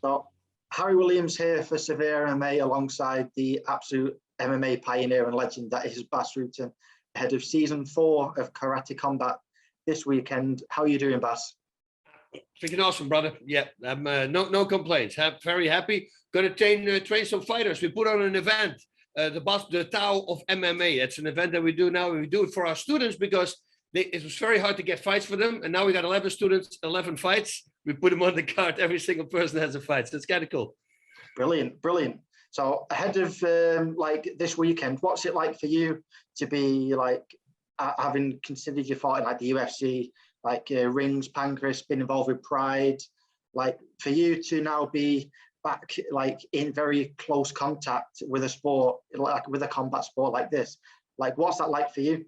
So Harry Williams here for SevereMMA alongside the absolute MMA pioneer and legend that is Bas Rutten, ahead of season 4 of Karate Combat this weekend. How are you doing, Bas? Freaking awesome, brother. Yeah, I'm no complaints. Very happy. Going to train some fighters. We put on an event, the Tao of MMA. It's an event that we do now. We do it for our students because it was very hard to get fights for them, and now we got 11 students, 11 fights. We put them on the card. Every single person has a fight, so it's kind of cool. Brilliant, brilliant. So ahead of like this weekend, what's it like for you to be like having considered your fight in like the UFC, like Rings, Pancras, been involved with Pride, like for you to now be back like in very close contact with a sport, like with a combat sport like this, like what's that like for you?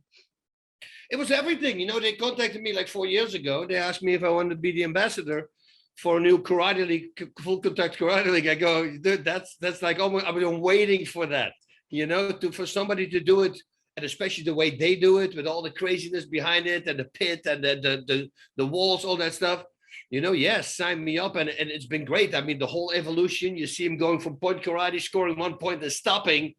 It was everything. You know, they contacted me like 4 years ago. They asked me if I wanted to be the ambassador for a new karate league, full contact karate league. I go, dude, that's like almost, I've been waiting for that, you know, for somebody to do it, and especially the way they do it with all the craziness behind it and the pit and the walls, all that stuff. You know, yes, sign me up, and it's been great. I mean, the whole evolution. You see him going from point karate, scoring 1 point, and stopping,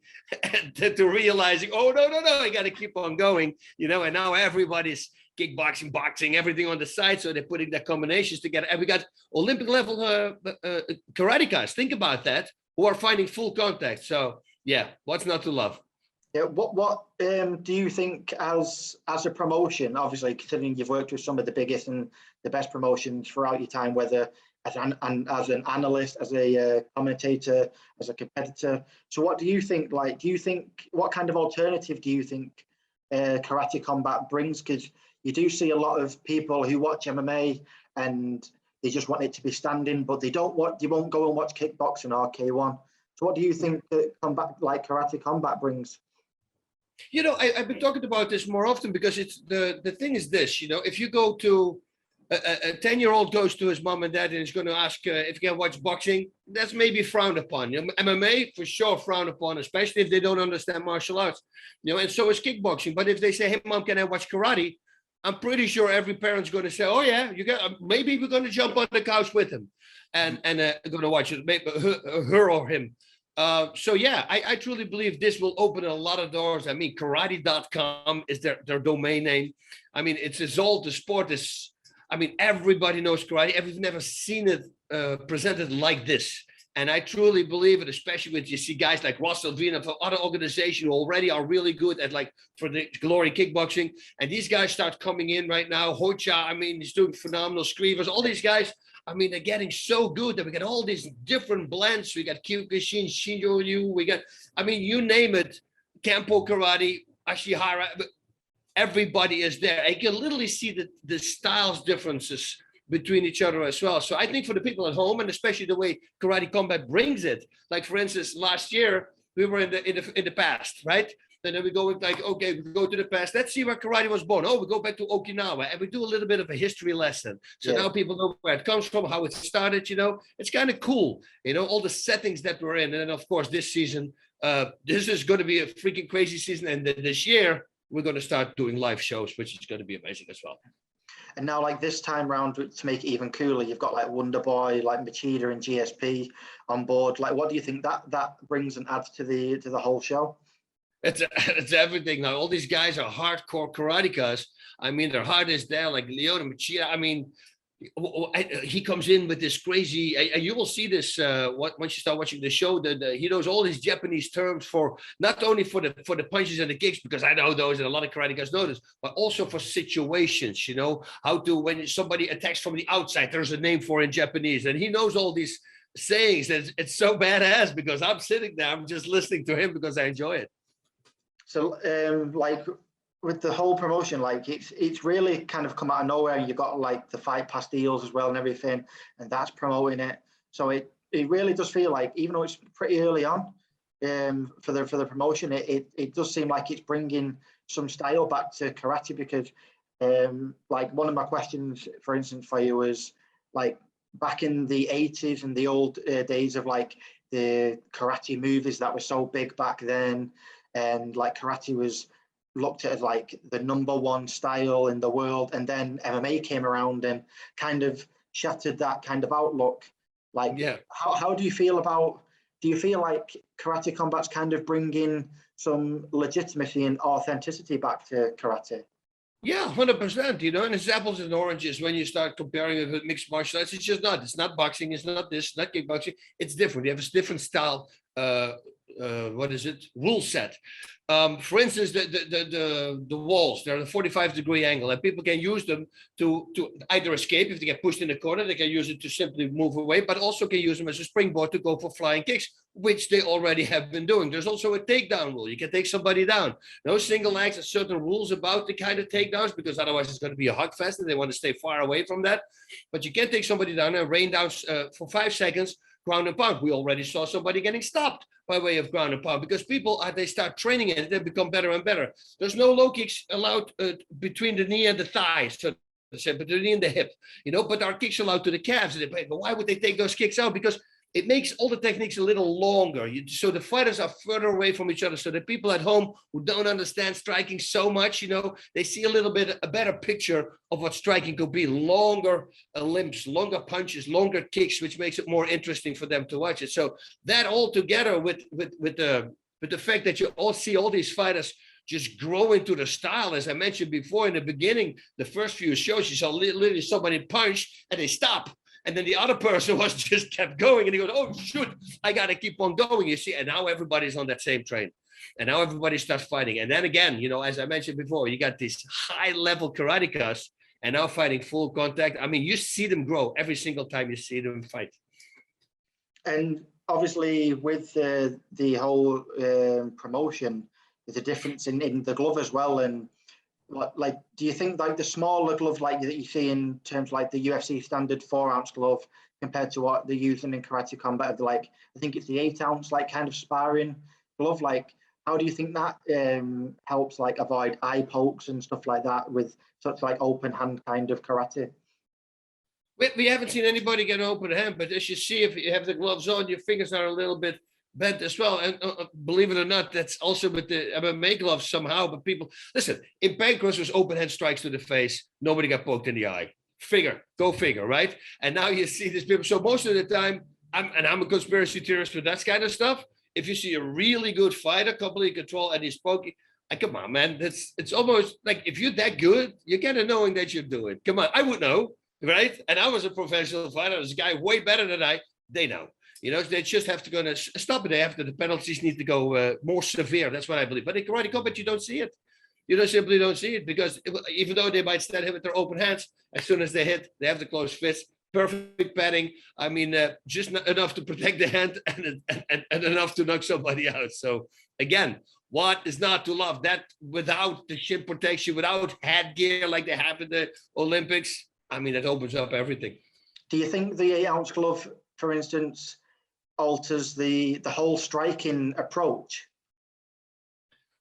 to realizing, oh no, I got to keep on going. You know, and now everybody's kickboxing, boxing, everything on the side. So they're putting their combinations together, and we got Olympic level karatekas. Think about that, who are finding full contact. So yeah, what's not to love? Yeah, what do you think as a promotion, obviously considering you've worked with some of the biggest and the best promotions throughout your time, whether as an analyst, as a commentator, as a competitor. So what do you think, like, what kind of alternative do you think Karate Combat brings? Because you do see a lot of people who watch MMA and they just want it to be standing, but they won't go and watch kickboxing or K1. So what do you think that Karate Combat brings? You know, I've been talking about this more often because it's the thing is this, you know, if you go to a 10-year-old goes to his mom and dad and is going to ask if he can watch boxing, that's maybe frowned upon. You know, MMA for sure frowned upon, especially if they don't understand martial arts, you know, and so is kickboxing. But if they say, hey mom, can I watch karate? I'm pretty sure every parent's going to say, oh yeah, you got, maybe we're going to jump on the couch with him and going to watch it, maybe her or him. So yeah, I truly believe this will open a lot of doors. I mean, karate.com is their domain name. I mean, it's all, the sport is, I mean, everybody knows karate. I've never seen it presented like this. And I truly believe it, especially when you see guys like Russell Vina from other organizations who already are really good at, like, for the Glory Kickboxing. And these guys start coming in right now. Hocha, I mean, he's doing phenomenal. Screevers, all these guys, I mean, they're getting so good that we got all these different blends. We got Kyokushin, Shinryu, we got, I mean, you name it, Kampo Karate, Ashihara, everybody is there. I can literally see the styles differences between each other as well. So I think for the people at home, and especially the way Karate Combat brings it, like for instance, last year, we were in the past, right? And then we go like, okay, we go to the past. Let's see where karate was born. Oh, we go back to Okinawa and we do a little bit of a history lesson. So now people know where it comes from, how it started, you know. It's kind of cool, you know, all the settings that we're in. And then, of course, this season, this is going to be a freaking crazy season. And this year, we're going to start doing live shows, which is going to be amazing as well. And now, like this time round, to make it even cooler, you've got like Wonder Boy, like Machida and GSP on board. Like, what do you think that brings and adds to the whole show? It's everything now. All these guys are hardcore karatekas. I mean, their heart is there, like Leon and Machida. I mean, he comes in with this crazy, and you will see this once you start watching the show, that he knows all these Japanese terms for not only for the punches and the kicks, because I know those and a lot of karatekas know this, but also for situations, you know, how to, when somebody attacks from the outside, there's a name for in Japanese, and he knows all these sayings. And it's so badass because I'm sitting there, I'm just listening to him because I enjoy it. So like with the whole promotion, like it's really kind of come out of nowhere, and you've got like the Fight Pass deals as well and everything, and that's promoting it. So it really does feel like, even though it's pretty early on for the promotion, it does seem like it's bringing some style back to karate. Because like one of my questions, for instance, for you was like back in the 80s and the old days of like the karate movies that were so big back then, and like karate was looked at as like the #1 style in the world, and then MMA came around and kind of shattered that kind of outlook. Like, Yeah. how do you feel about, do you feel like karate combat's kind of bringing some legitimacy and authenticity back to karate? Yeah, 100%. You know, and it's apples and oranges when you start comparing it with mixed martial arts. It's just not. It's not boxing. It's not this. Not kickboxing. It's different. You have a different style. What is it? Rule set. For instance, the walls. They're at a 45-degree angle, and people can use them to either escape if they get pushed in the corner. They can use it to simply move away, but also can use them as a springboard to go for flying kicks, which they already have been doing. There's also a takedown rule. You can take somebody down. No single legs. There's certain rules about the kind of takedowns, because otherwise it's going to be a hug fest, and they want to stay far away from that. But you can take somebody down and rain down for 5 seconds. Ground and pound. We already saw somebody getting stopped by way of ground and pound, because people, they start training it, they become better and better. There's no low kicks allowed between the knee and the thigh, so between the knee and the hip, you know, but our kicks allowed to the calves. But why would they take those kicks out? Because it makes all the techniques a little longer. So the fighters are further away from each other, so the people at home who don't understand striking so much, you know, they see a better picture of what striking could be. Longer limps, longer punches, longer kicks, which makes it more interesting for them to watch it. So that all together with the fact that you all see all these fighters just grow into the style. As I mentioned before in the beginning, the first few shows, you saw literally somebody punch and they stop. And then the other person was just kept going, and he goes, "Oh shoot, I got to keep on going." You see, and now everybody's on that same train, and now everybody starts fighting. And then again, you know, as I mentioned before, you got these high-level karatekas, and now fighting full contact. I mean, you see them grow every single time you see them fight. And obviously, with the whole promotion, there's a difference in the glove as well. And like, do you think like the smaller glove like that you see in terms like the UFC standard 4-ounce glove compared to what they're using in karate combat, like I think it's the 8-ounce like kind of sparring glove, like how do you think that helps like avoid eye pokes and stuff like that with such like open hand kind of karate? We haven't seen anybody get an open hand, but as you see, if you have the gloves on, your fingers are a little bit bent as well. And believe it or not, that's also with the MMA gloves somehow. But people, listen, in Pancras was open hand strikes to the face. Nobody got poked in the eye. Go figure, right? And now you see these people. So most of the time, I'm a conspiracy theorist for that kind of stuff. If you see a really good fighter, complete control, and he's poking, come on, man. It's almost like if you're that good, you're kind of knowing that you're doing. Come on, I would know, right? And I was a professional fighter. There's a guy way better than they know. You know, they just have to go and stop it after the penalties need to go more severe. That's what I believe. But in karate combat, you don't see it. You simply don't see it, because even though they might stand here with their open hands, as soon as they hit, they have the closed fist, perfect padding. I mean, just enough to protect the hand and enough to knock somebody out. So again, what is not to love? That without the shin protection, without headgear like they have in the Olympics, I mean, that opens up everything. Do you think the 8-ounce glove, for instance, alters the whole striking approach?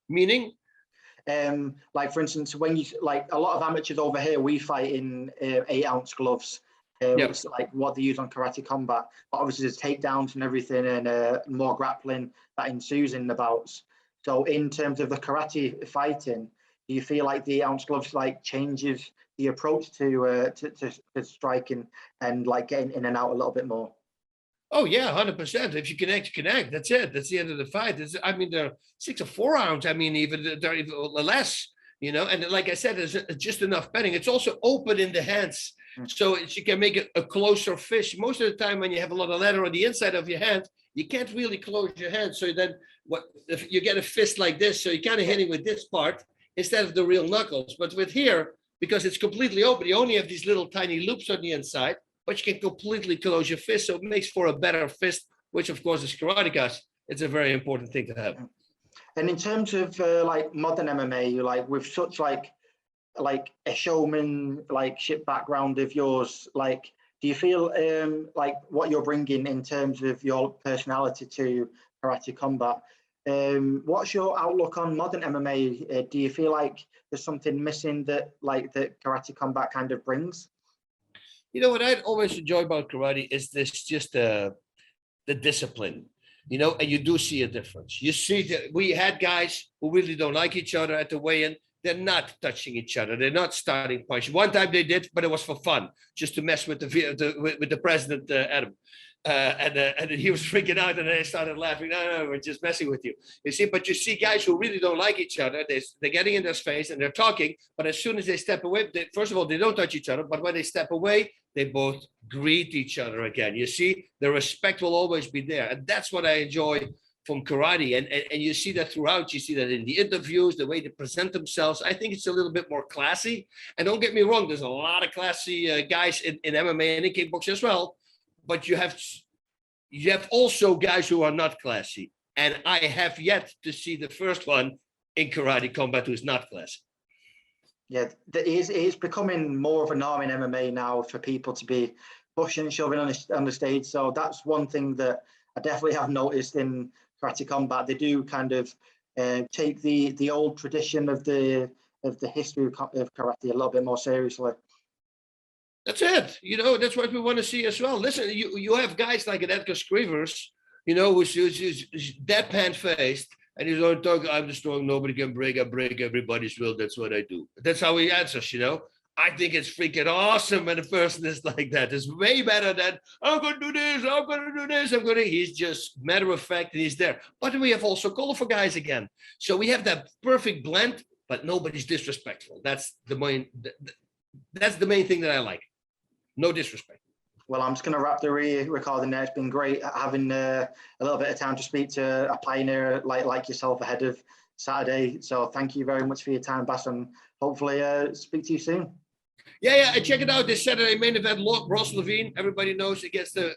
Meaning? Like for instance, when you like a lot of amateurs over here, we fight in 8-ounce gloves. Which is like what they use on karate combat. But obviously there's takedowns and everything, and more grappling that ensues in the bouts. So in terms of the karate fighting, do you feel like the 8-ounce gloves like changes the approach to striking and like getting in and out a little bit more? Oh yeah, 100%. If you connect, you connect. That's it. That's the end of the fight. I mean, they're 6 or 4 rounds. I mean, they're even less. You know, and like I said, there's just enough padding. It's also open in the hands, so you can make it a closer fist. Most of the time, when you have a lot of leather on the inside of your hand, you can't really close your hand. So then, if you get a fist like this, so you're kind of hitting with this part instead of the real knuckles. But with here, because it's completely open, you only have these little tiny loops on the inside, but you can completely close your fist. So it makes for a better fist, which of course is karatekas. It's a very important thing to have. And in terms of like modern MMA, like with such like a showman like ship background of yours, like do you feel like what you're bringing in terms of your personality to karate combat? What's your outlook on modern MMA? Do you feel like there's something missing that karate combat kind of brings? You know what I'd always enjoy about karate is this just the discipline, you know, and you do see a difference. You see that we had guys who really don't like each other at the weigh-in. They're not touching each other. They're not starting punch. One time they did, but it was for fun, just to mess with the president, Adam. And then he was freaking out, and then I started laughing. No, we're just messing with you. You see, but you see guys who really don't like each other. They're getting in their space and they're talking, but as soon as they step away, first of all, they don't touch each other. But when they step away, they both greet each other again. You see, the respect will always be there, and that's what I enjoy from karate. And you see that throughout. You see that in the interviews, the way they present themselves. I think it's a little bit more classy. And don't get me wrong, there's a lot of classy guys in MMA and in kickboxing as well. But you have also guys who are not classy. And I have yet to see the first one in karate combat who's not classy. Yeah, it is becoming more of a norm in MMA now for people to be pushing and shoving on the stage. So that's one thing that I definitely have noticed in karate combat. They do kind of take the old tradition of the history of karate a little bit more seriously. That's it. You know, that's what we want to see as well. Listen, you have guys like an Edgar Scrivers, you know, who's deadpan faced, and he's going to talk, I'm the strong, nobody can break, I break everybody's will. That's what I do. That's how he answers, you know. I think it's freaking awesome when a person is like that. It's way better than, I'm going to do this, I'm going to do this, he's just matter of fact, and he's there. But we have also colorful guys again. So we have that perfect blend, but nobody's disrespectful. That's the main thing that I like. No disrespect. Well, I'm just going to wrap the recording there. It's been great having a little bit of time to speak to a pioneer like yourself ahead of Saturday. So thank you very much for your time, Bas, and hopefully speak to you soon. Yeah, and check it out. This Saturday main event, Ross Levine. Everybody knows against the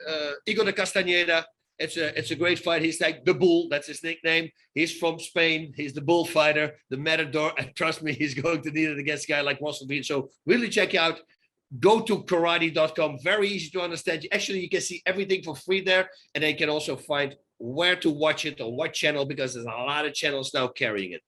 Igor de Castañeda. It's a great fight. He's like the bull. That's his nickname. He's from Spain. He's the bullfighter, the matador. And trust me, he's going to need it against a guy like Ross Levine. So really check out. Go to karate.com. Very easy to understand. Actually, you can see everything for free there. And then you can also find where to watch it on what channel, because there's a lot of channels now carrying it.